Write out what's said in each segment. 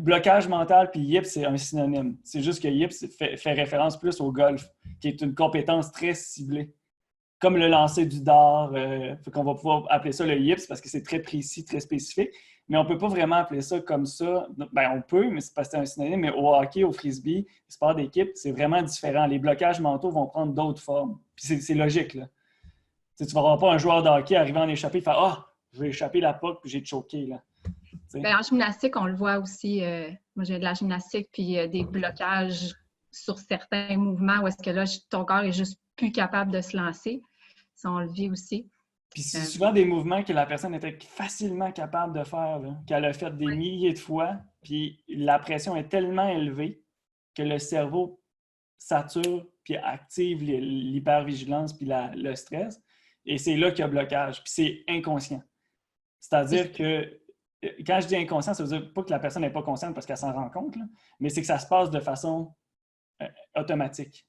blocage mental puis yips, c'est un synonyme. C'est juste que yips fait référence plus au golf, qui est une compétence très ciblée. Comme le lancer du dard, fait qu'on va pouvoir appeler ça le yips parce que c'est très précis, très spécifique. Mais on ne peut pas vraiment appeler ça comme ça. Ben, on peut, mais c'est parce que c'est un synonyme. Mais au hockey, au frisbee, le sport d'équipe, c'est vraiment différent. Les blocages mentaux vont prendre d'autres formes. Puis c'est logique, là. Tu ne vas voir pas un joueur de hockey arriver en échappé et faire « Ah, je vais échapper la puck puis j'ai choqué. » là. Bien, en gymnastique, on le voit aussi. Moi, j'ai de la gymnastique puis des blocages sur certains mouvements où est-ce que là, ton corps est juste plus capable de se lancer. Ça, on le vit aussi. Puis c'est souvent des mouvements que la personne était facilement capable de faire, qu'elle a fait des milliers de fois, puis la pression est tellement élevée que le cerveau sature puis active l'hypervigilance puis le stress. Et c'est là qu'il y a blocage. Puis c'est inconscient. C'est-à-dire que quand je dis inconscient, ça veut dire pas que la personne n'est pas consciente parce qu'elle s'en rend compte, là, mais c'est que ça se passe de façon automatique.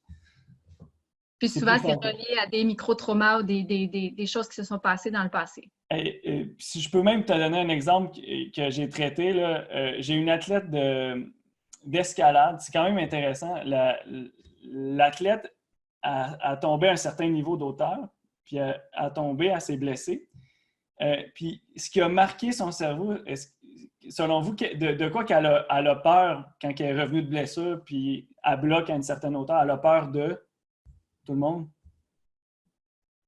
Puis souvent, c'est relié à des micro-traumas ou des choses qui se sont passées dans le passé. Si je peux même te donner un exemple que j'ai traité, là, j'ai une athlète d'escalade. C'est quand même intéressant. L'athlète a tombé à un certain niveau d'auteur, puis a tombé, elle s'est blessée. Puis ce qui a marqué son cerveau, selon vous, de quoi qu'elle a peur quand elle est revenue de blessure, puis elle bloque à une certaine hauteur, elle a peur de... Tout le monde?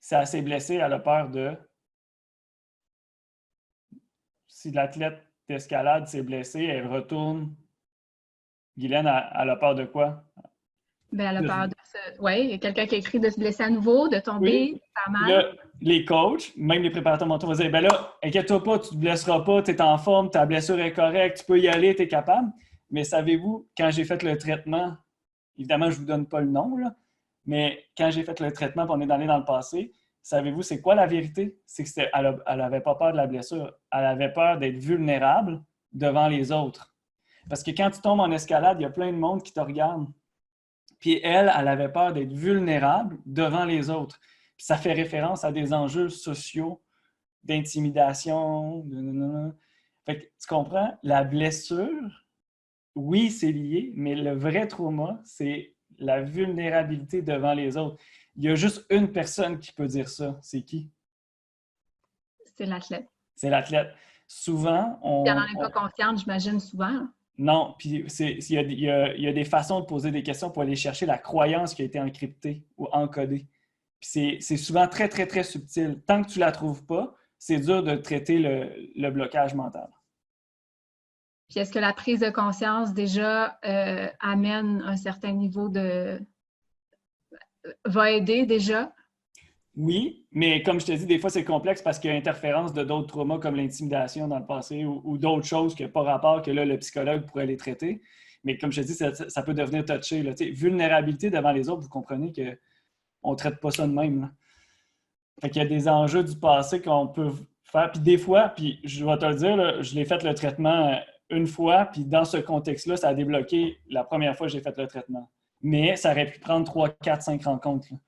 Si elle s'est blessée, elle a peur de... Si l'athlète d'escalade s'est blessée, elle retourne. Guylaine, elle a peur de quoi? Bien, elle a peur de se... Oui, il y a quelqu'un qui a écrit de se blesser à nouveau, de tomber, oui. ça mal. Là, les coachs, même les préparateurs mentaux vont dire, ben là, inquiète-toi pas, tu ne te blesseras pas, tu es en forme, ta blessure est correcte, tu peux y aller, tu es capable. Mais savez-vous, quand j'ai fait le traitement, évidemment, je ne vous donne pas le nom, là, mais quand j'ai fait le traitement, puis on est allé dans le passé, savez-vous, c'est quoi la vérité? C'est qu'elle n'avait pas peur de la blessure. Elle avait peur d'être vulnérable devant les autres. Parce que quand tu tombes en escalade, il y a plein de monde qui te regarde. Puis elle avait peur d'être vulnérable devant les autres. Puis ça fait référence à des enjeux sociaux, d'intimidation. Fait que tu comprends? La blessure, oui, c'est lié, mais le vrai trauma, c'est la vulnérabilité devant les autres. Il y a juste une personne qui peut dire ça. C'est qui? C'est l'athlète. C'est l'athlète. Souvent, on... Elle n'en est pas consciente, j'imagine, souvent. Non, puis il y a des façons de poser des questions pour aller chercher la croyance qui a été encryptée ou encodée. Puis c'est souvent très, très, très subtil. Tant que tu ne la trouves pas, c'est dur de traiter le blocage mental. Puis est-ce que la prise de conscience déjà amène un certain niveau de... va aider déjà? Oui, mais comme je te dis, des fois, c'est complexe parce qu'il y a interférence de d'autres traumas comme l'intimidation dans le passé ou d'autres choses qui n'ont pas rapport que là, le psychologue pourrait les traiter. Mais comme je te dis, ça peut devenir touché. Là. Vulnérabilité devant les autres, vous comprenez qu'on ne traite pas ça de même. Là. Fait qu'il y a des enjeux du passé qu'on peut faire. Puis des fois, puis je vais te le dire, là, je l'ai fait le traitement une fois, puis dans ce contexte-là, ça a débloqué la première fois que j'ai fait le traitement. Mais ça aurait pu prendre 3, 4, 5 rencontres. Là.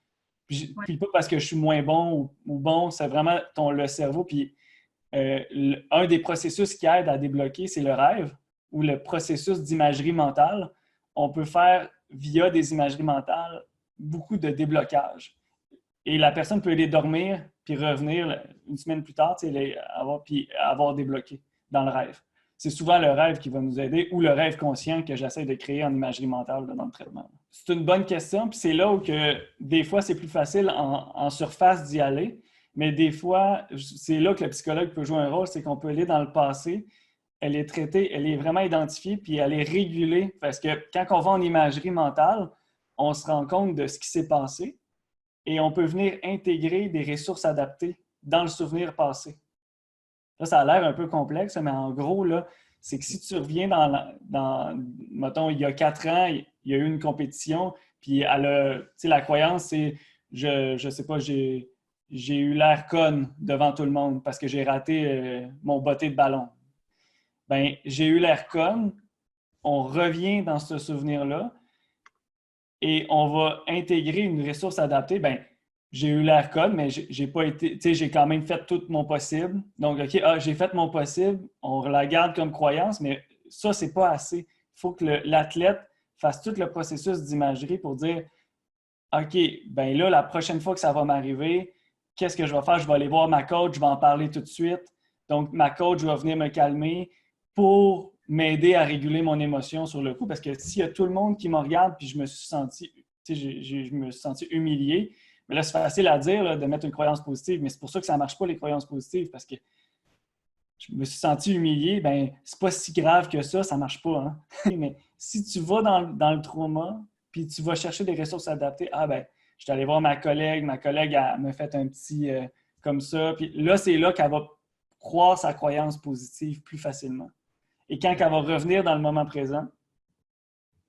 Puis pas parce que je suis moins bon ou bon, c'est vraiment le cerveau. Puis un des processus qui aide à débloquer, c'est le rêve ou le processus d'imagerie mentale. On peut faire, via des imageries mentales, beaucoup de déblocage. Et la personne peut aller dormir puis revenir une semaine plus tard, avoir débloqué dans le rêve. C'est souvent le rêve qui va nous aider ou le rêve conscient que j'essaie de créer en imagerie mentale dans le traitement. C'est une bonne question, puis c'est là où que, des fois, c'est plus facile en surface d'y aller, mais des fois, c'est là que le psychologue peut jouer un rôle, c'est qu'on peut aller dans le passé, elle est traitée, elle est vraiment identifiée, puis elle est régulée, parce que quand on va en imagerie mentale, on se rend compte de ce qui s'est passé, et on peut venir intégrer des ressources adaptées dans le souvenir passé. Là, ça a l'air un peu complexe, mais en gros, là, c'est que si tu reviens mettons, il y a 4 ans, il y a eu une compétition, puis la croyance, c'est, je sais pas, j'ai eu l'air conne devant tout le monde parce que j'ai raté mon botté de ballon. Bien, j'ai eu l'air conne, on revient dans ce souvenir-là et on va intégrer une ressource adaptée. Bien, j'ai eu l'air conne, mais j'ai pas été, j'ai quand même fait tout mon possible. Donc, OK, j'ai fait mon possible, on la garde comme croyance, mais ça, c'est pas assez. Il faut que l'athlète fasse tout le processus d'imagerie pour dire OK, ben là, la prochaine fois que ça va m'arriver, qu'est-ce que je vais faire? Je vais aller voir ma coach, je vais en parler tout de suite. Donc, ma coach va venir me calmer pour m'aider à réguler mon émotion sur le coup. Parce que s'il y a tout le monde qui me regarde puis je me suis senti humilié, mais là, c'est facile à dire là, de mettre une croyance positive, mais c'est pour ça que ça ne marche pas, les croyances positives, parce que je me suis senti humilié, ben c'est pas si grave que ça ne marche pas. Hein? Mais si tu vas dans le trauma, puis tu vas chercher des ressources adaptées, ah ben, je suis allé voir ma collègue elle me fait un petit comme ça, puis là, c'est là qu'elle va croire sa croyance positive plus facilement. Et quand elle va revenir dans le moment présent,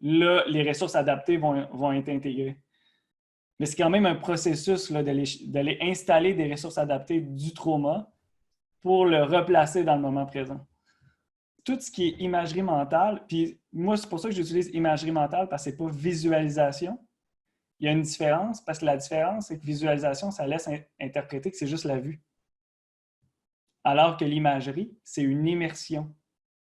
là, les ressources adaptées vont être intégrées. Mais c'est quand même un processus d'aller installer des ressources adaptées du trauma pour le replacer dans le moment présent. Tout ce qui est imagerie mentale, puis moi, c'est pour ça que j'utilise imagerie mentale, parce que ce n'est pas visualisation. Il y a une différence, parce que la différence, c'est que visualisation, ça laisse interpréter que c'est juste la vue. Alors que l'imagerie, c'est une immersion.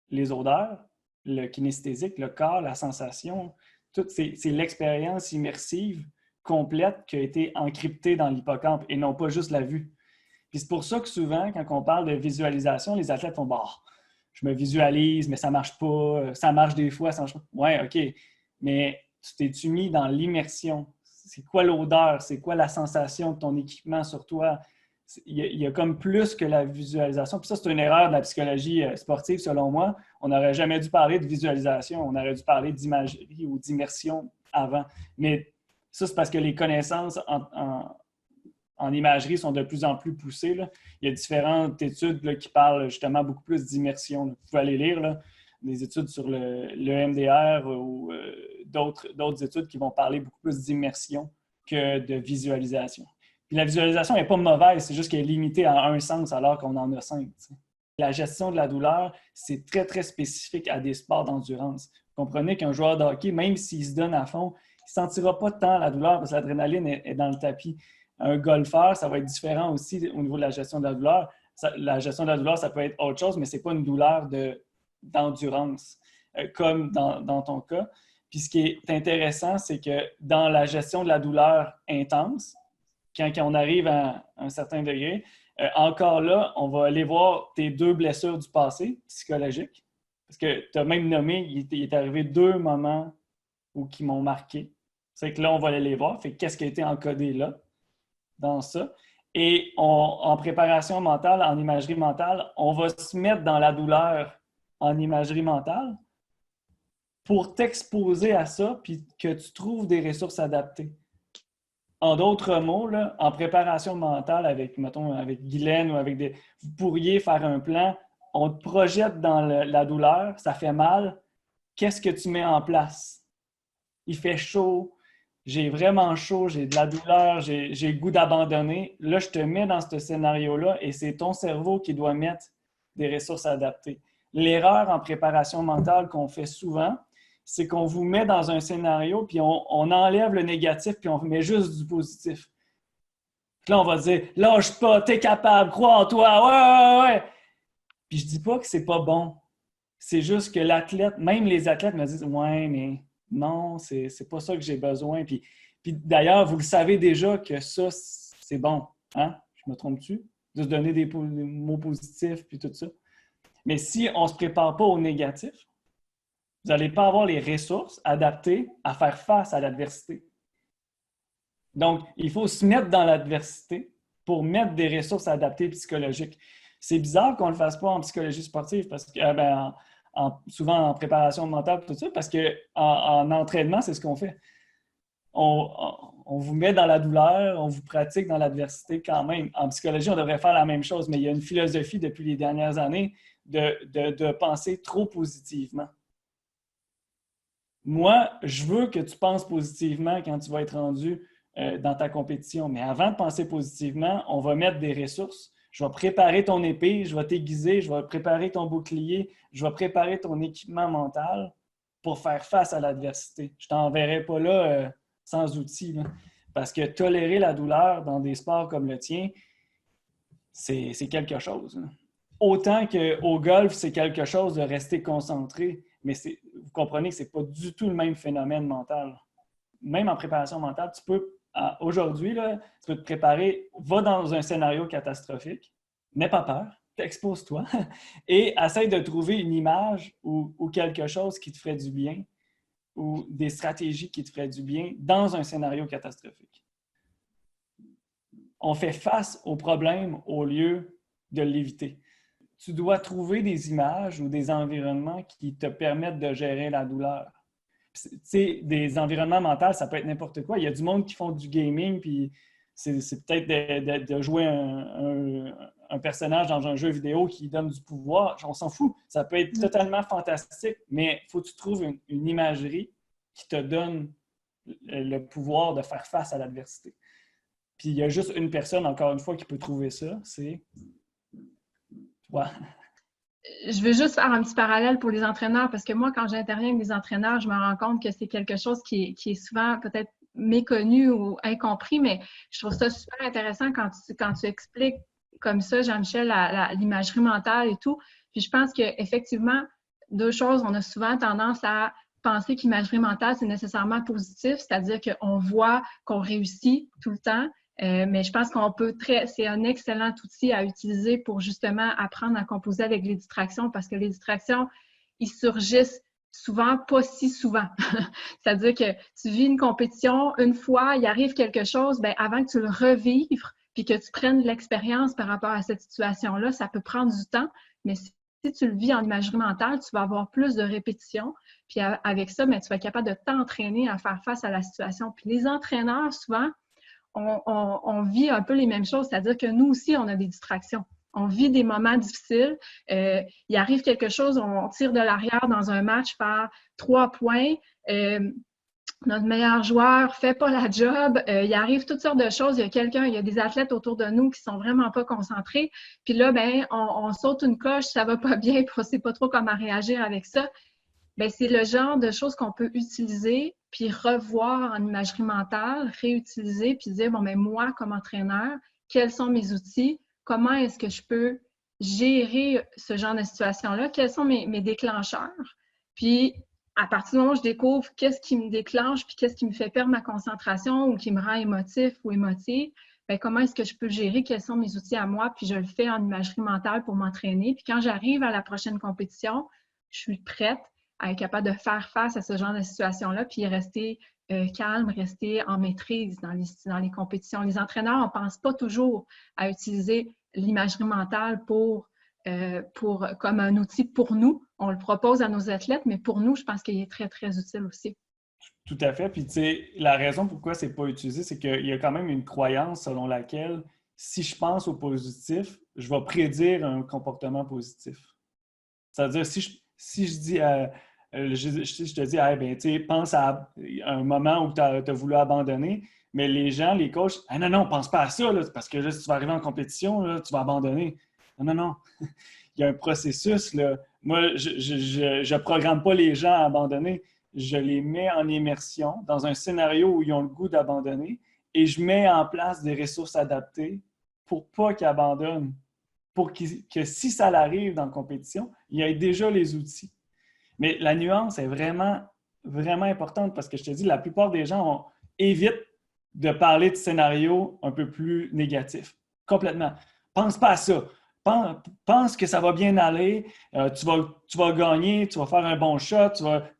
Les odeurs, le kinesthésique, le corps, la sensation, tout, c'est l'expérience immersive complète qui a été encryptée dans l'hippocampe et non pas juste la vue. Puis c'est pour ça que souvent, quand on parle de visualisation, les athlètes font bah, je me visualise, mais ça ne marche pas, ça marche des fois, ça marche pas. Ouais, OK. Mais tu t'es-tu mis dans l'immersion? C'est quoi l'odeur? C'est quoi la sensation de ton équipement sur toi? Il y a comme plus que la visualisation. Puis ça, c'est une erreur de la psychologie sportive, selon moi. On n'aurait jamais dû parler de visualisation. On aurait dû parler d'imagerie ou d'immersion avant. Mais ça, c'est parce que les connaissances en imagerie sont de plus en plus poussées. Là. Il y a différentes études là, qui parlent justement beaucoup plus d'immersion. Vous pouvez aller lire là, des études sur le MDR ou d'autres études qui vont parler beaucoup plus d'immersion que de visualisation. Puis la visualisation n'est pas mauvaise, c'est juste qu'elle est limitée à un sens alors qu'on en a 5. T'sais. La gestion de la douleur, c'est très, très spécifique à des sports d'endurance. Vous comprenez qu'un joueur de hockey, même s'il se donne à fond, il ne sentira pas tant la douleur parce que l'adrénaline est dans le tapis. Un golfeur, ça va être différent aussi au niveau de la gestion de la douleur. La gestion de la douleur, ça peut être autre chose, mais ce n'est pas une douleur d'endurance, comme dans ton cas. Puis ce qui est intéressant, c'est que dans la gestion de la douleur intense, quand on arrive à un certain degré, encore là, on va aller voir tes 2 blessures du passé psychologiques. Parce que tu as même nommé, il est arrivé 2 moments qui m'ont marqué. C'est que là, on va aller les voir. Fait qu'est-ce qui a été encodé là, dans ça? Et en préparation mentale, en imagerie mentale, on va se mettre dans la douleur en imagerie mentale pour t'exposer à ça puis que tu trouves des ressources adaptées. En d'autres mots, là, en préparation mentale avec, mettons, avec Guylaine ou avec des... Vous pourriez faire un plan, on te projette dans la douleur, ça fait mal, qu'est-ce que tu mets en place? Il fait chaud, j'ai vraiment chaud, j'ai de la douleur, j'ai le goût d'abandonner. Là, je te mets dans ce scénario-là et c'est ton cerveau qui doit mettre des ressources adaptées. L'erreur en préparation mentale qu'on fait souvent, c'est qu'on vous met dans un scénario, puis on enlève le négatif, puis on met juste du positif. Puis là, on va dire « Lâche pas, t'es capable, crois en toi, ouais! » Puis je dis pas que c'est pas bon. C'est juste que l'athlète, même les athlètes me disent « Ouais, mais non, c'est pas ça que j'ai besoin. » Puis d'ailleurs, vous le savez déjà que ça, c'est bon. Hein? Je me trompe-tu? De se donner des mots positifs, puis tout ça. Mais si on ne se prépare pas au négatif, vous n'allez pas avoir les ressources adaptées à faire face à l'adversité. Donc, il faut se mettre dans l'adversité pour mettre des ressources adaptées psychologiques. C'est bizarre qu'on ne le fasse pas en psychologie sportive, parce que souvent en préparation mentale, tout ça, parce qu'en entraînement, c'est ce qu'on fait. On vous met dans la douleur, on vous pratique dans l'adversité quand même. En psychologie, on devrait faire la même chose, mais il y a une philosophie depuis les dernières années de penser trop positivement. Moi, je veux que tu penses positivement quand tu vas être rendu dans ta compétition. Mais avant de penser positivement, on va mettre des ressources. Je vais préparer ton épée, je vais t'aiguiser, je vais préparer ton bouclier, je vais préparer ton équipement mental pour faire face à l'adversité. Je ne t'enverrai pas là sans outils. Là. Parce que tolérer la douleur dans des sports comme le tien, c'est quelque chose. Là. autant qu'au golf, c'est quelque chose de rester concentré, mais vous comprenez que ce n'est pas du tout le même phénomène mental. Même en préparation mentale, tu peux, aujourd'hui, là, tu peux te préparer, va dans un scénario catastrophique, n'aie pas peur, expose-toi et essaye de trouver une image ou quelque chose qui te ferait du bien ou des stratégies qui te feraient du bien dans un scénario catastrophique. On fait face au problème au lieu de l'éviter. Tu dois trouver des images ou des environnements qui te permettent de gérer la douleur. Tu sais, des environnements mentaux, ça peut être n'importe quoi. Il y a du monde qui font du gaming, puis c'est peut-être de jouer un personnage dans un jeu vidéo qui donne du pouvoir. On s'en fout. Ça peut être totalement fantastique, mais il faut que tu trouves une imagerie qui te donne le pouvoir de faire face à l'adversité. Puis il y a juste une personne, encore une fois, qui peut trouver ça, c'est toi. Je veux juste faire un petit parallèle pour les entraîneurs, parce que moi, quand j'interviens avec des entraîneurs, je me rends compte que c'est quelque chose qui est souvent peut-être méconnu ou incompris, mais je trouve ça super intéressant quand tu expliques comme ça, Jean-Michel, l'imagerie mentale et tout. Puis je pense qu'effectivement, deux choses, on a souvent tendance à penser qu'imagerie mentale, c'est nécessairement positif, c'est-à-dire qu'on voit qu'on réussit tout le temps. Mais je pense qu'on peut c'est un excellent outil à utiliser pour justement apprendre à composer avec les distractions, parce que les distractions, ils surgissent souvent, pas si souvent. C'est-à-dire que tu vis une compétition, une fois, il arrive quelque chose, bien, avant que tu le revives, puis que tu prennes de l'expérience par rapport à cette situation-là, ça peut prendre du temps, mais si tu le vis en imagerie mentale, tu vas avoir plus de répétitions, puis avec ça, bien, tu vas être capable de t'entraîner à faire face à la situation. Puis les entraîneurs, souvent, on vit un peu les mêmes choses, c'est-à-dire que nous aussi, on a des distractions. On vit des moments difficiles. Il arrive quelque chose, on tire de l'arrière dans un match par 3 points. Notre meilleur joueur ne fait pas la job. Il arrive toutes sortes de choses. Il y a des athlètes autour de nous qui sont vraiment pas concentrés. Puis là, ben, on saute une coche, ça va pas bien, puis on ne sait pas trop comment réagir avec ça. Bien, c'est le genre de choses qu'on peut utiliser, puis revoir en imagerie mentale, réutiliser, puis dire, bon, bien, moi, comme entraîneur, quels sont mes outils? Comment est-ce que je peux gérer ce genre de situation-là? Quels sont mes déclencheurs? Puis, à partir du moment où je découvre qu'est-ce qui me déclenche, puis qu'est-ce qui me fait perdre ma concentration ou qui me rend émotif ou émotive, bien, comment est-ce que je peux gérer? Quels sont mes outils à moi? Puis, je le fais en imagerie mentale pour m'entraîner. Puis, quand j'arrive à la prochaine compétition, je suis prête à être capable de faire face à ce genre de situation-là, puis rester calme, rester en maîtrise dans les compétitions. Les entraîneurs, on ne pense pas toujours à utiliser l'imagerie mentale comme un outil pour nous. On le propose à nos athlètes, mais pour nous, je pense qu'il est très, très utile aussi. Tout à fait. Puis, tu sais, la raison pourquoi ce n'est pas utilisé, c'est qu'il y a quand même une croyance selon laquelle si je pense au positif, je vais prédire un comportement positif. C'est-à-dire, si je dis je te dis, hey, ben, pense à un moment où tu as voulu abandonner, mais les gens, les coachs, ah, non, pense pas à ça, là, parce que là, si tu vas arriver en compétition, là, tu vas abandonner. Non. Il y a un processus. Là. Moi, je ne programme pas les gens à abandonner. Je les mets en immersion dans un scénario où ils ont le goût d'abandonner et je mets en place des ressources adaptées pour pas qu'ils abandonnent. Pour que si ça l'arrive dans la compétition, il y ait déjà les outils. Mais la nuance est vraiment, vraiment importante parce que je te dis, la plupart des gens évitent de parler de scénarios un peu plus négatifs. Complètement. Pense pas à ça. Pense que ça va bien aller, tu vas gagner, tu vas faire un bon shot,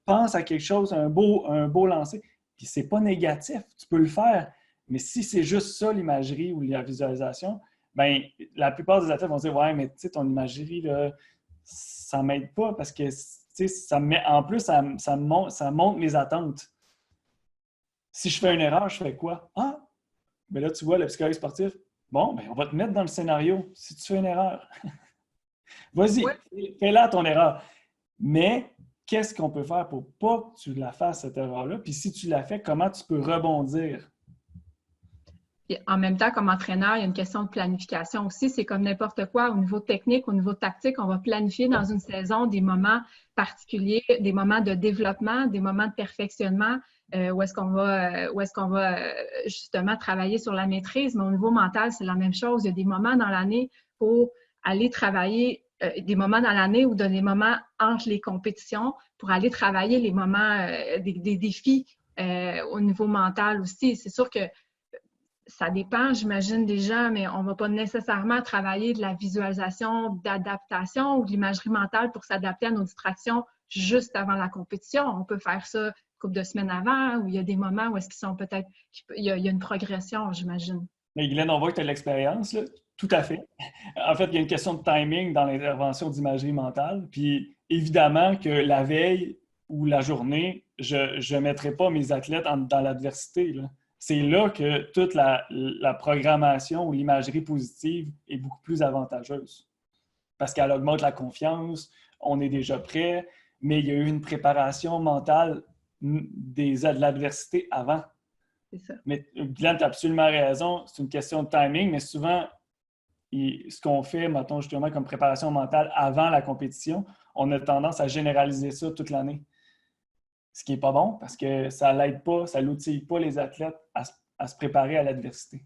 pense à quelque chose, un beau lancer. Puis c'est pas négatif, tu peux le faire. Mais si c'est juste ça, l'imagerie ou la visualisation, bien, la plupart des athlètes vont dire « Ouais, mais tu sais, ton imagerie, là, ça m'aide pas parce que en plus, ça monte mes attentes. Si je fais une erreur, je fais quoi? Ah, mais là, tu vois, le psychologue sportif, bon, ben, on va te mettre dans le scénario si tu fais une erreur. Vas-y, fais-la ton erreur. Mais qu'est-ce qu'on peut faire pour pas que tu la fasses, cette erreur-là? Puis si tu la fais, comment tu peux rebondir? Et en même temps, comme entraîneur, il y a une question de planification aussi. C'est comme n'importe quoi, au niveau technique, au niveau tactique, on va planifier dans une saison des moments particuliers, des moments de développement, des moments de perfectionnement, où est-ce qu'on va justement travailler sur la maîtrise. Mais au niveau mental, c'est la même chose. Il y a des moments dans l'année pour aller travailler des moments dans l'année ou des moments entre les compétitions pour aller travailler les moments, des défis au niveau mental aussi. C'est sûr que ça dépend, j'imagine déjà, mais on ne va pas nécessairement travailler de la visualisation, d'adaptation ou de l'imagerie mentale pour s'adapter à nos distractions juste avant la compétition. On peut faire ça une couple de semaines avant, ou il y a des moments où est-ce qu'ils sont peut-être, il y a une progression, j'imagine. Mais Guylaine, on voit que tu as de l'expérience, là. Tout à fait. En fait, il y a une question de timing dans l'intervention d'imagerie mentale. Puis évidemment que la veille ou la journée, je ne mettrai pas mes athlètes dans l'adversité, là. C'est là que toute la programmation ou l'imagerie positive est beaucoup plus avantageuse. Parce qu'elle augmente la confiance, on est déjà prêt, mais il y a eu une préparation mentale de l'adversité avant. C'est ça. Mais Guylaine, tu as absolument raison, c'est une question de timing, mais souvent, ce qu'on fait, mettons, justement, comme préparation mentale avant la compétition, on a tendance à généraliser ça toute l'année. Ce qui n'est pas bon parce que ça l'aide pas, ça l'outille pas les athlètes à se préparer à l'adversité.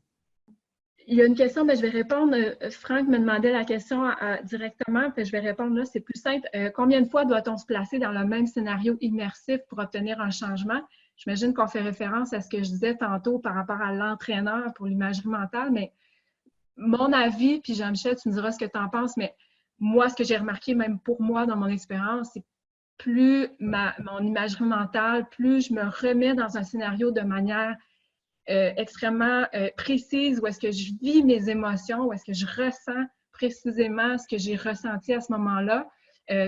Il y a une question, je vais répondre. Franck me demandait la question directement, puis je vais répondre là, c'est plus simple. Combien de fois doit-on se placer dans le même scénario immersif pour obtenir un changement? J'imagine qu'on fait référence à ce que je disais tantôt par rapport à l'entraîneur pour l'imagerie mentale, mais mon avis, puis Jean-Michel, tu me diras ce que tu en penses, mais moi, ce que j'ai remarqué, même pour moi, dans mon expérience, c'est plus mon imagerie mentale, plus je me remets dans un scénario de manière extrêmement précise, où est-ce que je vis mes émotions, où est-ce que je ressens précisément ce que j'ai ressenti à ce moment-là.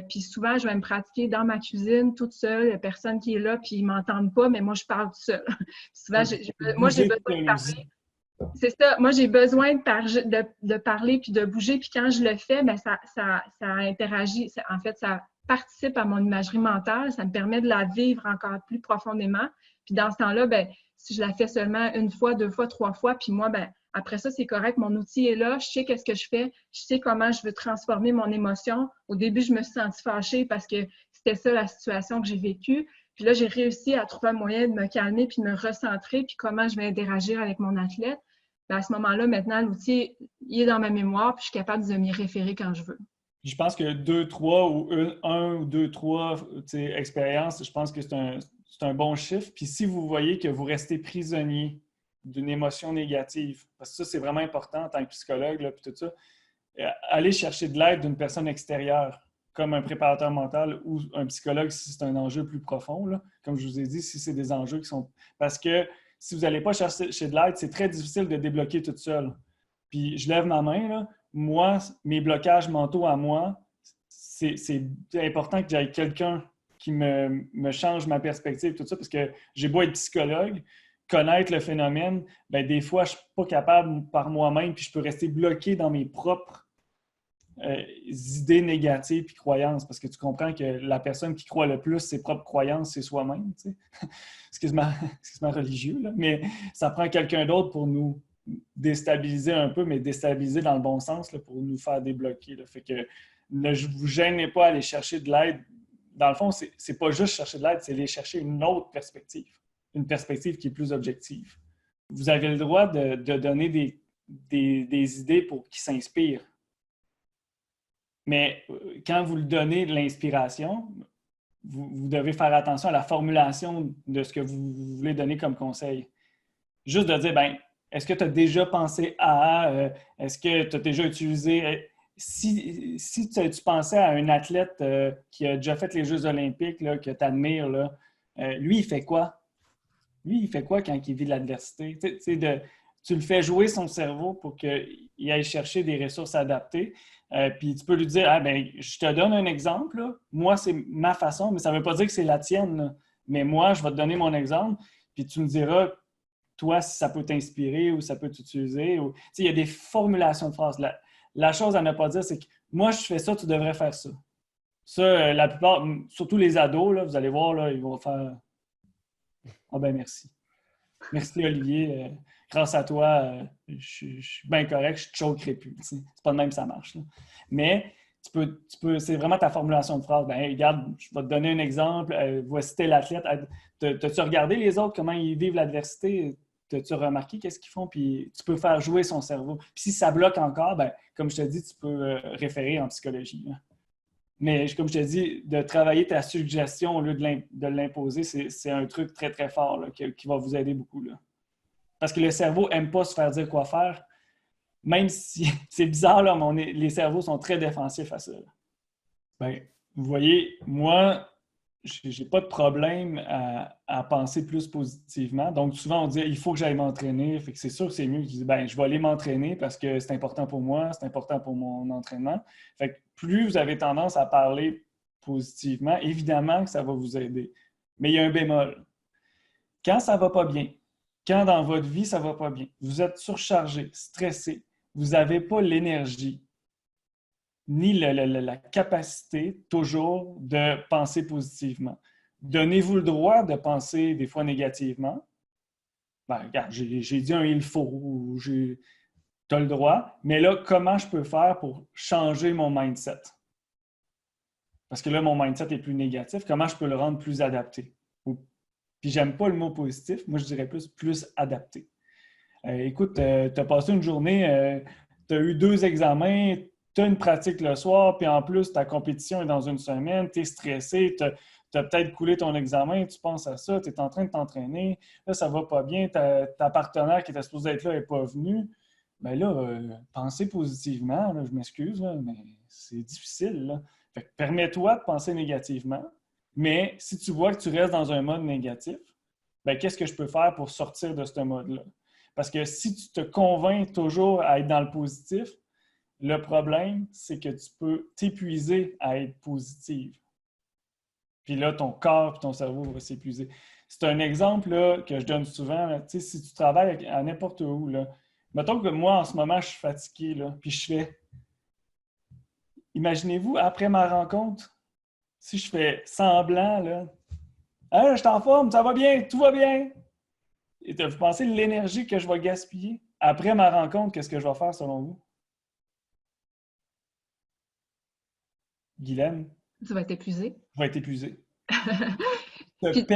Puis souvent, je vais me pratiquer dans ma cuisine, toute seule, il n'y a personne qui est là, puis ils ne m'entendent pas, mais moi, je parle toute seule. Souvent, moi, j'ai besoin de parler. C'est ça. Moi, j'ai besoin de parler puis de bouger. Puis quand je le fais, bien, ça interagit. En fait, ça participe à mon imagerie mentale. Ça me permet de la vivre encore plus profondément. Puis dans ce temps-là, bien, si je la fais seulement une fois, deux fois, trois fois, puis moi, bien, après ça, c'est correct. Mon outil est là. Je sais qu'est-ce que je fais. Je sais comment je veux transformer mon émotion. Au début, je me suis sentie fâchée parce que c'était ça la situation que j'ai vécue. Puis là, j'ai réussi à trouver un moyen de me calmer puis de me recentrer puis comment je vais interagir avec mon athlète. Bien, à ce moment-là, maintenant, l'outil, il est dans ma mémoire, puis je suis capable de m'y référer quand je veux. Je pense que 2, 3 ou 1 ou 2, 3 expériences, je pense que c'est un bon chiffre. Puis si vous voyez que vous restez prisonnier d'une émotion négative, parce que ça, c'est vraiment important en tant que psychologue, là, puis tout ça, allez chercher de l'aide d'une personne extérieure, comme un préparateur mental ou un psychologue si c'est un enjeu plus profond. Là. Comme je vous ai dit, si c'est des enjeux qui sont... Parce que si vous n'allez pas chercher de l'aide, c'est très difficile de débloquer toute seule. Puis je lève ma main, là. Moi, mes blocages mentaux à moi, c'est important que j'aille quelqu'un qui me change ma perspective, tout ça, parce que j'ai beau être psychologue, connaître le phénomène, bien, des fois, je ne suis pas capable par moi-même, puis je peux rester bloqué dans mes propres idées négatives puis croyances, parce que tu comprends que la personne qui croit le plus ses propres croyances, c'est soi-même. Tu sais. Excuse-moi religieux, là, mais ça prend quelqu'un d'autre pour nous déstabiliser un peu, mais déstabiliser dans le bon sens là, pour nous faire débloquer. Là. Fait que ne vous gênez pas à aller chercher de l'aide. Dans le fond, c'est pas juste chercher de l'aide, c'est aller chercher une autre perspective, une perspective qui est plus objective. Vous avez le droit de donner des idées pour qu'ils s'inspirent. Mais quand vous le donnez de l'inspiration, vous devez faire attention à la formulation de ce que vous voulez donner comme conseil. Juste de dire, bien, est-ce que tu as déjà pensé à, est-ce que tu as déjà utilisé, si tu pensais à un athlète qui a déjà fait les Jeux olympiques, là, que tu admires, là, lui, il fait quoi? Lui, il fait quoi quand il vit de l'adversité? Tu le fais jouer son cerveau pour qu'il aille chercher des ressources adaptées. Puis tu peux lui dire, ah, ben, je te donne un exemple. Là. Moi, c'est ma façon, mais ça ne veut pas dire que c'est la tienne. Là. Mais moi, je vais te donner mon exemple. Puis tu me diras, toi, si ça peut t'inspirer ou ça peut t'utiliser. Ou... Il y a des formulations de phrases. La chose à ne pas dire, c'est que moi, je fais ça, tu devrais faire ça. Ça, la plupart, surtout les ados, là, vous allez voir, là, ils vont faire ah ben merci. Merci Olivier. Grâce à toi, je suis bien correct, je ne te choquerai plus. C'est pas de même que ça marche. Là. Mais c'est vraiment ta formulation de phrase. Ben, regarde, je vais te donner un exemple. Voici tel athlète. T'as-tu regardé les autres, comment ils vivent l'adversité? T'as-tu remarqué qu'est-ce qu'ils font? Puis tu peux faire jouer son cerveau. Puis si ça bloque encore, ben, comme je te dis, tu peux référer en psychologie, là. Mais comme je te dis, de travailler ta suggestion au lieu de l'imposer, c'est un truc très, très fort là, qui va vous aider beaucoup, là. Parce que le cerveau n'aime pas se faire dire quoi faire, même si c'est bizarre, là, mais les cerveaux sont très défensifs à ça. Bien, vous voyez, moi, j'ai pas de problème à penser plus positivement. Donc, souvent, on dit il faut que j'aille m'entraîner. Fait que c'est sûr que c'est mieux. Je dis ben, je vais aller m'entraîner parce que c'est important pour moi, c'est important pour mon entraînement. Fait que plus vous avez tendance à parler positivement, évidemment que ça va vous aider. Mais il y a un bémol. Quand ça va pas bien, quand dans votre vie ça va pas bien, vous êtes surchargé, stressé, vous n'avez pas l'énergie ni la capacité toujours de penser positivement. Donnez-vous le droit de penser des fois négativement. Ben, regarde, j'ai dit un il faut, ou tu as le droit, mais là, comment je peux faire pour changer mon mindset? Parce que là, mon mindset est plus négatif. Comment je peux le rendre plus adapté? Puis j'aime pas le mot positif, moi je dirais plus adapté. Écoute, tu as passé une journée, tu as eu 2 examens, tu as une pratique le soir, puis en plus, ta compétition est dans une semaine, tu es stressé, tu as peut-être coulé ton examen, tu penses à ça, tu es en train de t'entraîner, là, ça va pas bien, ta partenaire qui était supposée être là n'est pas venue. Bien là, penser positivement, là, je m'excuse, là, mais c'est difficile, là. Fait que permets-toi de penser négativement, mais si tu vois que tu restes dans un mode négatif, bien, qu'est-ce que je peux faire pour sortir de ce mode-là? Parce que si tu te convaincs toujours à être dans le positif, le problème, c'est que tu peux t'épuiser à être positive. Puis là, ton corps et ton cerveau vont s'épuiser. C'est un exemple là, que je donne souvent. Là, si tu travailles à n'importe où, là, mettons que moi, en ce moment, je suis fatigué, là, puis je fais... Imaginez-vous, après ma rencontre, si je fais semblant, là, hey, je suis en forme, ça va bien, tout va bien. Et vous pensez l'énergie que je vais gaspiller? Après ma rencontre, qu'est-ce que je vais faire selon vous? Guylaine? Tu vas être épuisé. Je vais être épuisé. Puis,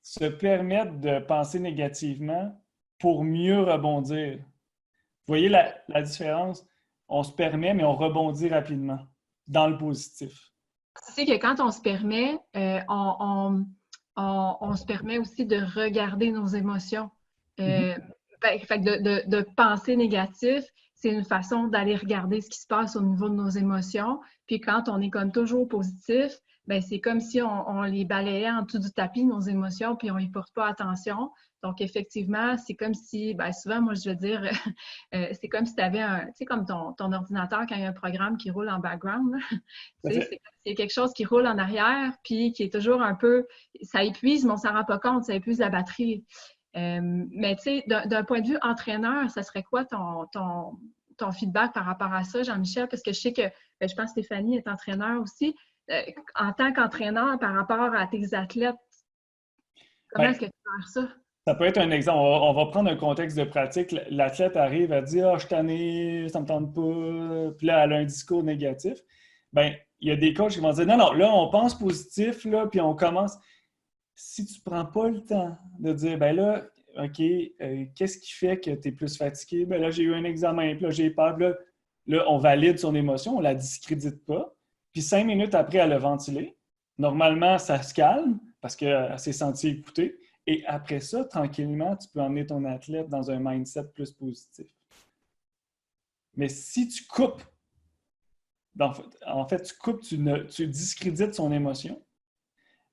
Se permettre de penser négativement pour mieux rebondir. Vous voyez la différence? On se permet, mais on rebondit rapidement dans le positif. tu sais que quand on se permet, on se permet aussi de regarder nos émotions. Fait que de penser négatif, c'est une façon d'aller regarder ce qui se passe au niveau de nos émotions. Puis quand on est comme toujours positif, ben c'est comme si on les balayait en dessous du tapis, nos émotions, puis on n'y porte pas attention. Donc, effectivement, c'est comme si, ben souvent, moi, je veux dire, c'est comme si tu avais un, tu sais, comme ton ordinateur quand il y a un programme qui roule en background. Tu sais, c'est quelque chose qui roule en arrière, puis qui est toujours un peu, ça épuise, mais on ne s'en rend pas compte, ça épuise la batterie. Mais tu sais, d'un point de vue entraîneur, ça serait quoi ton feedback par rapport à ça, Jean-Michel? Parce que je sais que, ben, je pense que Stéphanie est entraîneur aussi. En tant qu'entraîneur, par rapport à tes athlètes, comment est-ce que tu gères ça? Ça peut être un exemple. On va prendre un contexte de pratique. L'athlète arrive à dire ah, je suis tanné, ça ne me tente pas. Puis là, elle a un discours négatif. Bien, il y a des coachs qui vont dire non, non, là, on pense positif, là, puis on commence. Si tu ne prends pas le temps de dire ben là, OK, qu'est-ce qui fait que tu es plus fatigué? Ben là, j'ai eu un examen, puis là, j'ai peur. Là, on valide son émotion, on ne la discrédite pas. Puis 5 minutes après, elle a ventilé. Normalement, ça se calme parce qu'elle s'est sentie écoutée. Et après ça, tranquillement, tu peux emmener ton athlète dans un mindset plus positif. Mais si tu coupes, en fait, tu coupes, tu discrédites son émotion,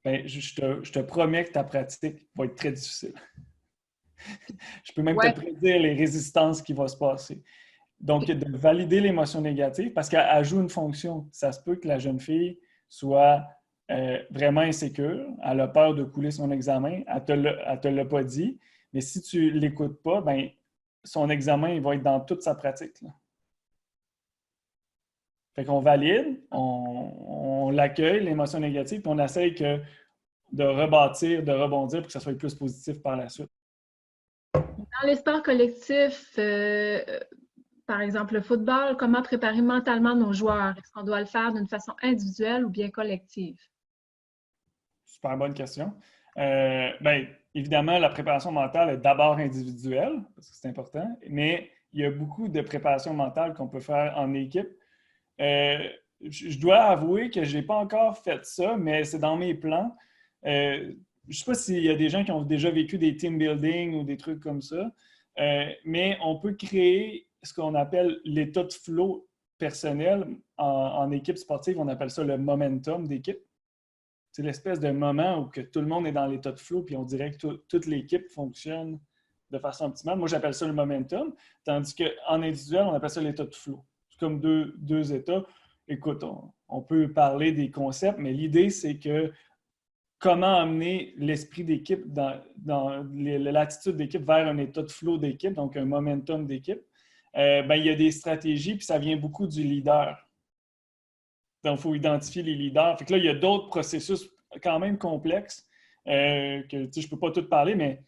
bien, je te promets que ta pratique va être très difficile. Je peux même te prédire les résistances qui vont se passer. Donc, de valider l'émotion négative, parce qu'elle joue une fonction. Ça se peut que la jeune fille soit vraiment insécure, elle a peur de couler son examen, elle ne te l'a pas dit, mais si tu ne l'écoutes pas, ben, son examen il va être dans toute sa pratique, là. Fait qu'on valide, on l'accueille, l'émotion négative, puis on essaye de rebâtir, de rebondir pour que ça soit plus positif par la suite. Dans les sports collectifs, par exemple le football, comment préparer mentalement nos joueurs? Est-ce qu'on doit le faire d'une façon individuelle ou bien collective? Super bonne question. Ben, évidemment, la préparation mentale est d'abord individuelle, parce que c'est important, mais il y a beaucoup de préparation mentale qu'on peut faire en équipe. Euh, je dois avouer que je n'ai pas encore fait ça, mais c'est dans mes plans. Je ne sais pas s'il y a des gens qui ont déjà vécu des team building ou des trucs comme ça, mais on peut créer ce qu'on appelle l'état de flow personnel en équipe sportive. On appelle ça le momentum d'équipe. C'est l'espèce de moment où que tout le monde est dans l'état de flow, puis on dirait que toute l'équipe fonctionne de façon optimale. Moi, j'appelle ça le momentum, tandis qu'en individuel, on appelle ça l'état de flow. C'est comme deux états. Écoute, on peut parler des concepts, mais l'idée, c'est que comment amener l'esprit d'équipe dans l'attitude d'équipe vers un état de flow d'équipe, donc un momentum d'équipe. Ben, il y a des stratégies, puis ça vient beaucoup du leader. Donc, il faut identifier les leaders. Fait que là, il y a d'autres processus quand même complexes que je ne peux pas tout parler, mais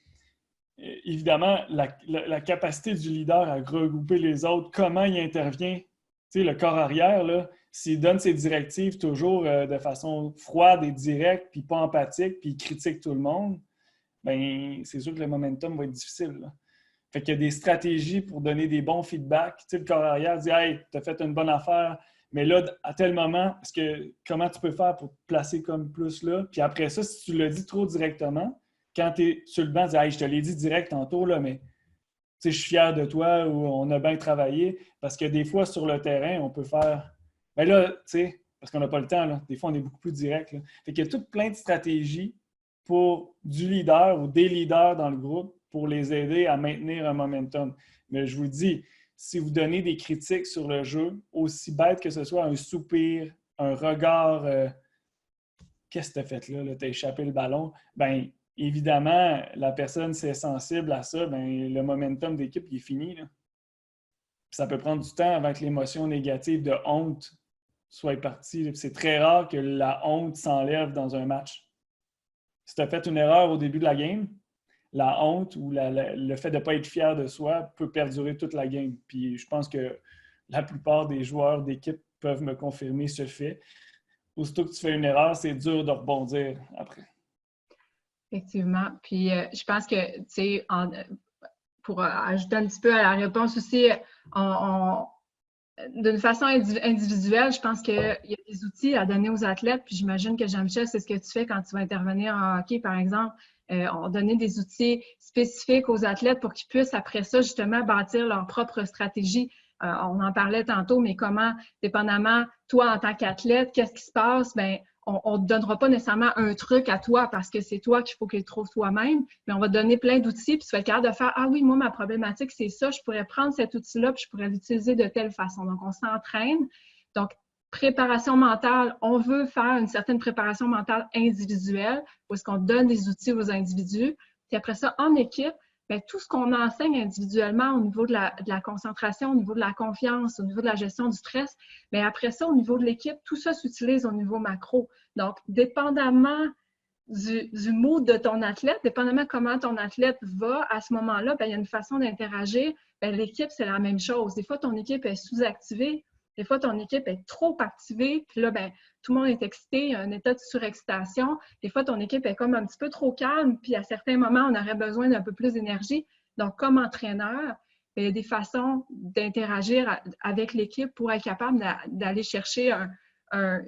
évidemment, la capacité du leader à regrouper les autres, comment il intervient, le corps arrière, là, s'il donne ses directives toujours de façon froide et directe, puis pas empathique, puis il critique tout le monde, ben c'est sûr que le momentum va être difficile. Là. Fait qu'il y a des stratégies pour donner des bons feedbacks. Le corps arrière dit « Hey, tu as fait une bonne affaire, mais là, à tel moment, comment tu peux faire pour te placer comme plus là? » Puis après ça, si tu le dis trop directement, quand tu es sur le banc, tu dis « Hey, je te l'ai dit direct tantôt, là, mais je suis fier de toi ou on a bien travaillé. » Parce que des fois, sur le terrain, on peut faire « Ben là, tu sais, parce qu'on n'a pas le temps, là. Des fois, on est beaucoup plus direct. Là. » Fait qu'il y a tout plein de stratégies pour du leader ou des leaders dans le groupe pour les aider à maintenir un momentum. Mais je vous dis, si vous donnez des critiques sur le jeu, aussi bête que ce soit un soupir, un regard qu'est-ce que tu as fait là? Tu as échappé le ballon. Bien, évidemment, la personne, c'est sensible à ça, bien, le momentum d'équipe, il est fini. Là. Puis ça peut prendre du temps avant que l'émotion négative de honte soit partie. C'est très rare que la honte s'enlève dans un match. Si tu as fait une erreur au début de la game, la honte ou le fait de ne pas être fier de soi peut perdurer toute la game. Puis je pense que la plupart des joueurs d'équipe peuvent me confirmer ce fait. Aussitôt que tu fais une erreur, c'est dur de rebondir après. Effectivement. Puis je pense que, tu sais, pour ajouter un petit peu à la réponse aussi, d'une façon individuelle, je pense qu'il y a des outils à donner aux athlètes. Puis j'imagine que Jean-Michel, c'est ce que tu fais quand tu vas intervenir en hockey, par exemple. On donner des outils spécifiques aux athlètes pour qu'ils puissent, après ça, justement, bâtir leur propre stratégie. On en parlait tantôt, mais comment, dépendamment, toi, en tant qu'athlète, qu'est-ce qui se passe? Bien, on ne te donnera pas nécessairement un truc à toi parce que c'est toi qu'il faut que tu trouves toi-même, mais on va te donner plein d'outils, puis tu vas être capable de faire « Ah oui, moi, ma problématique, c'est ça, je pourrais prendre cet outil-là, puis je pourrais l'utiliser de telle façon. » Donc, on s'entraîne. Donc, préparation mentale, on veut faire une certaine préparation mentale individuelle, où est-ce qu'on donne des outils aux individus. Puis après ça, en équipe, bien, tout ce qu'on enseigne individuellement au niveau de la concentration, au niveau de la confiance, au niveau de la gestion du stress, bien après ça, au niveau de l'équipe, tout ça s'utilise au niveau macro. Donc, dépendamment du mood de ton athlète, dépendamment comment ton athlète va à ce moment-là, bien, il y a une façon d'interagir. L'équipe, c'est la même chose. Des fois, ton équipe est sous-activée. Des fois, ton équipe est trop activée, puis là, bien, tout le monde est excité, il y a un état de surexcitation. Des fois, ton équipe est comme un petit peu trop calme, puis à certains moments, on aurait besoin d'un peu plus d'énergie. Donc, comme entraîneur, il y a des façons d'interagir avec l'équipe pour être capable d'aller chercher un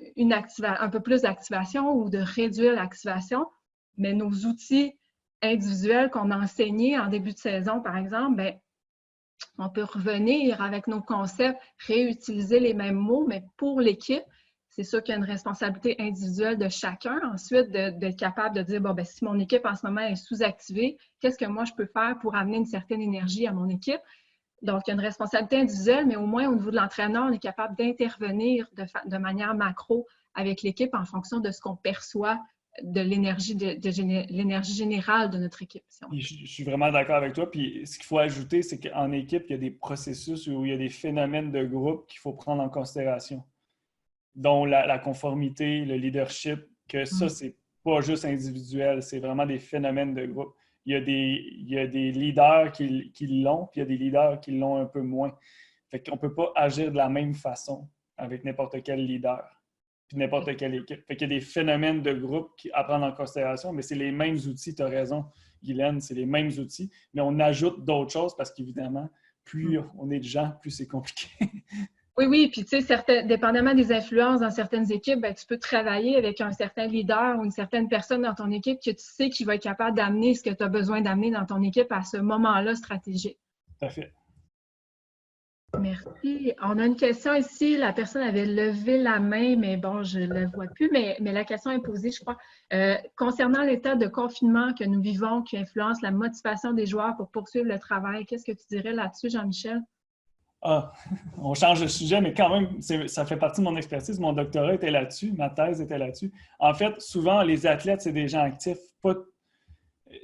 peu plus d'activation ou de réduire l'activation. Mais nos outils individuels qu'on a enseignés en début de saison, par exemple, bien, on peut revenir avec nos concepts, réutiliser les mêmes mots, mais pour l'équipe, c'est sûr qu'il y a une responsabilité individuelle de chacun. Ensuite, d'être capable de dire, bon, ben, si mon équipe en ce moment est sous-activée, qu'est-ce que moi je peux faire pour amener une certaine énergie à mon équipe? Donc, il y a une responsabilité individuelle, mais au moins au niveau de l'entraîneur, on est capable d'intervenir de manière macro avec l'équipe en fonction de ce qu'on perçoit de l'énergie l'énergie générale de notre équipe. Si je suis vraiment d'accord avec toi. Puis ce qu'il faut ajouter, c'est qu'en équipe, il y a des processus où il y a des phénomènes de groupe qu'il faut prendre en considération, dont la conformité, le leadership, que ça, c'est pas juste individuel, c'est vraiment des phénomènes de groupe. Il y a des leaders qui l'ont, puis il y a des leaders qui l'ont un peu moins. Fait qu'on ne peut pas agir de la même façon avec n'importe quel leader. puis n'importe quelle équipe. Fait qu'il y a des phénomènes de groupe à prendre en considération, mais c'est les mêmes outils, tu as raison, Guylaine, c'est les mêmes outils, mais on ajoute d'autres choses parce qu'évidemment, plus on est de gens, plus c'est compliqué. Oui, oui, puis tu sais, dépendamment des influences dans certaines équipes, ben, tu peux travailler avec un certain leader ou une certaine personne dans ton équipe que tu sais qu'il va être capable d'amener ce que tu as besoin d'amener dans ton équipe à ce moment-là stratégique. Tout à fait. Merci. On a une question ici. La personne avait levé la main, mais bon, je ne la vois plus, mais la question est posée, je crois. Concernant l'état de confinement que nous vivons, qui influence la motivation des joueurs pour poursuivre le travail, qu'est-ce que tu dirais là-dessus, Jean-Michel? Ah, on change de sujet, mais quand même, ça fait partie de mon expertise. Mon doctorat était là-dessus, ma thèse était là-dessus. En fait, souvent, les athlètes, c'est des gens actifs.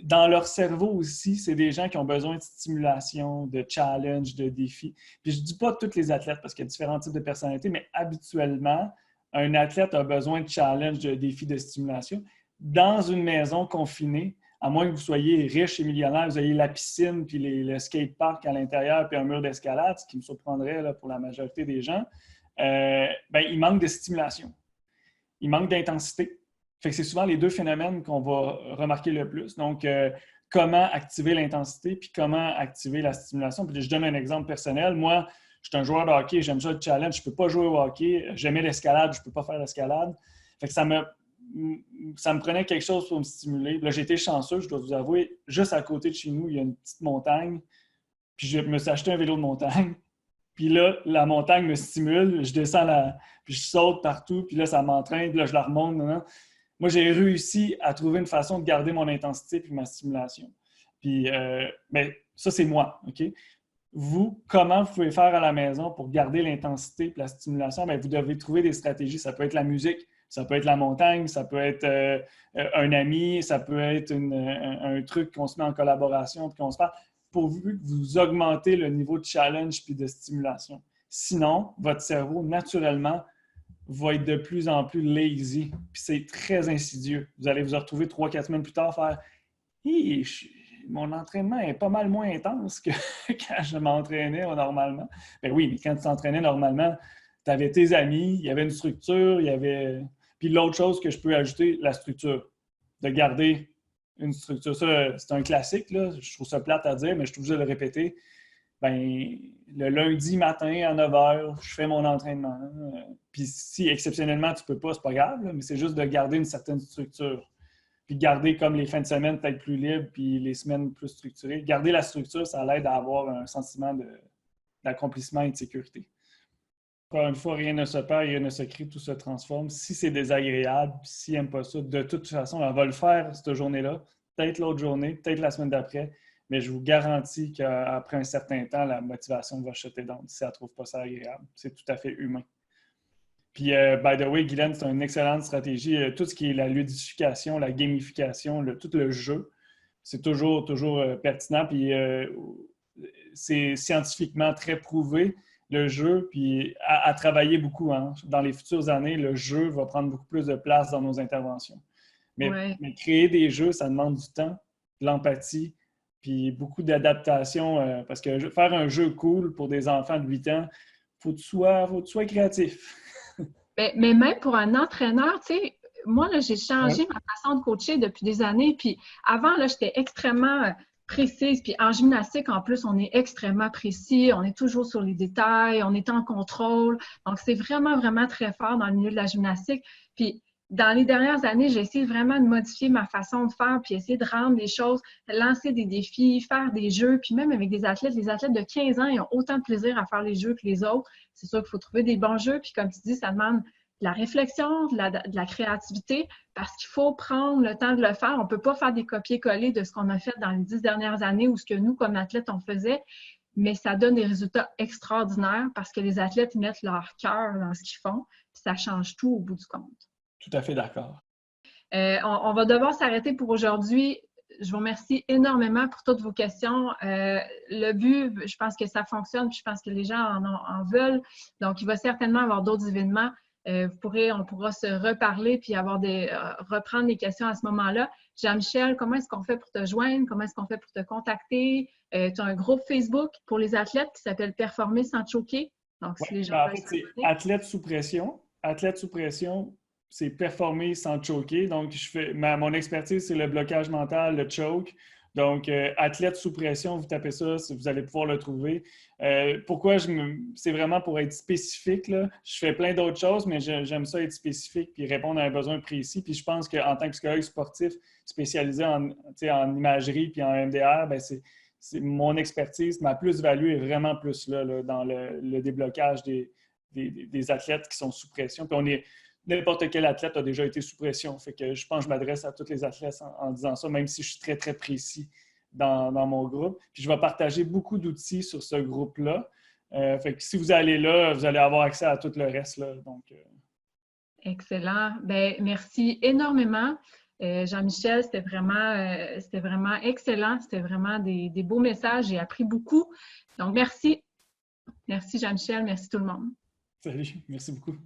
Dans leur cerveau aussi, c'est des gens qui ont besoin de stimulation, de challenge, de défis. Puis je ne dis pas tous les athlètes parce qu'il y a différents types de personnalités, mais habituellement, un athlète a besoin de challenge, de défis, de stimulation. Dans une maison confinée, à moins que vous soyez riche et millionnaire, vous ayez la piscine, puis le skatepark à l'intérieur, puis un mur d'escalade, ce qui me surprendrait là, pour la majorité des gens, il manque de stimulation. Il manque d'intensité. Fait que c'est souvent les deux phénomènes qu'on va remarquer le plus. Donc, comment activer l'intensité, puis comment activer la stimulation. Puis je donne un exemple personnel. Moi, je suis un joueur de hockey, j'aime ça le challenge, je ne peux pas jouer au hockey. J'aimais l'escalade, je ne peux pas faire l'escalade. Fait que ça me prenait quelque chose pour me stimuler. Là, j'ai été chanceux, je dois vous avouer. Juste à côté de chez nous, il y a une petite montagne. Puis je me suis acheté un vélo de montagne. Puis là, la montagne me stimule. Je descends puis je saute partout. Puis là, ça m'entraîne. Puis là, je la remonte. Moi, j'ai réussi à trouver une façon de garder mon intensité puis ma stimulation. Puis, mais ça, c'est moi, OK? Vous, comment vous pouvez faire à la maison pour garder l'intensité et la stimulation? Bien, vous devez trouver des stratégies. Ça peut être la musique, ça peut être la montagne, ça peut être un ami, ça peut être un truc qu'on se met en collaboration puis qu'on se parle, pourvu que vous augmentez le niveau de challenge puis de stimulation. Sinon, votre cerveau, naturellement, va être de plus en plus lazy. Puis c'est très insidieux. Vous allez vous retrouver 3-4 semaines plus tard faire hey, mon entraînement est pas mal moins intense que quand je m'entraînais normalement. Ben oui, mais quand tu t'entraînais normalement, tu avais tes amis, il y avait une structure, il y avait. Puis l'autre chose que je peux ajouter, la structure. De garder une structure. Ça, c'est un classique, là. Je trouve ça plate à dire, mais je suis obligé de le répéter. Ben, le lundi matin à 9 h, je fais mon entraînement. Puis si exceptionnellement tu ne peux pas, c'est pas grave, là, mais c'est juste de garder une certaine structure. Puis garder comme les fins de semaine peut-être plus libres, puis les semaines plus structurées. Garder la structure, ça l'aide à avoir un sentiment d'accomplissement et de sécurité. Encore une fois, rien ne se perd, rien ne se crée, tout se transforme. Si c'est désagréable, s'ils n'aiment pas ça, de toute façon, on va le faire cette journée-là, peut-être l'autre journée, peut-être la semaine d'après, mais je vous garantis qu'après un certain temps, la motivation va jeter down si elle ne trouve pas ça agréable. C'est tout à fait humain. Puis, by the way, Guylaine, c'est une excellente stratégie. Tout ce qui est la ludification, la gamification, tout le jeu, c'est toujours pertinent. Puis, c'est scientifiquement très prouvé, le jeu, puis à travailler beaucoup. Hein. Dans les futures années, le jeu va prendre beaucoup plus de place dans nos interventions. Mais créer des jeux, ça demande du temps, de l'empathie, puis beaucoup d'adaptation. Parce que faire un jeu cool pour des enfants de 8 ans, il faut que tu sois créatif. Mais même pour un entraîneur, tu sais, moi, là, j'ai changé ma façon de coacher depuis des années. Puis avant, là, j'étais extrêmement précise. Puis en gymnastique, en plus, on est extrêmement précis. On est toujours sur les détails. On est en contrôle. Donc, c'est vraiment, vraiment très fort dans le milieu de la gymnastique. Puis dans les dernières années, j'ai essayé vraiment de modifier ma façon de faire, puis essayer de rendre les choses, lancer des défis, faire des jeux. Puis même avec des athlètes, les athlètes de 15 ans, ils ont autant de plaisir à faire les jeux que les autres. C'est sûr qu'il faut trouver des bons jeux. Puis comme tu dis, ça demande de la réflexion, de la créativité, parce qu'il faut prendre le temps de le faire. On ne peut pas faire des copier-coller de ce qu'on a fait dans les 10 dernières années ou ce que nous, comme athlètes, on faisait, mais ça donne des résultats extraordinaires parce que les athlètes mettent leur cœur dans ce qu'ils font, puis ça change tout au bout du compte. Tout à fait d'accord. On va devoir s'arrêter pour aujourd'hui. Je vous remercie énormément pour toutes vos questions. Le but, je pense que ça fonctionne, puis je pense que les gens en veulent. Donc, il va certainement y avoir d'autres événements. On pourra se reparler puis reprendre les questions à ce moment-là. Jean-Michel, comment est-ce qu'on fait pour te joindre? Comment est-ce qu'on fait pour te contacter? Tu as un groupe Facebook pour les athlètes qui s'appelle Performer sans choquer. Donc, si les gens en fait, c'est Athlètes sous pression. Athlètes sous pression, c'est performer sans choquer. Donc, mon expertise, c'est le blocage mental, le choke. Donc, athlète sous pression, vous tapez ça, vous allez pouvoir le trouver. Pourquoi c'est vraiment pour être spécifique, là. Je fais plein d'autres choses, mais j'aime ça être spécifique puis répondre à un besoin précis. Puis je pense qu'en tant que psychologue sportif spécialisé en imagerie puis en MDR, ben c'est mon expertise, ma plus-value est vraiment plus là dans le déblocage des athlètes qui sont sous pression. Puis n'importe quel athlète a déjà été sous pression. Fait que je pense que je m'adresse à tous les athlètes en disant ça, même si je suis très, très précis dans mon groupe. Puis je vais partager beaucoup d'outils sur ce groupe-là. Fait que si vous allez là, vous allez avoir accès à tout le reste, là. Donc, Excellent. Bien, merci énormément. Jean-Michel, c'était vraiment excellent. C'était vraiment des beaux messages. J'ai appris beaucoup. Donc, merci. Merci Jean-Michel. Merci tout le monde. salut, merci beaucoup.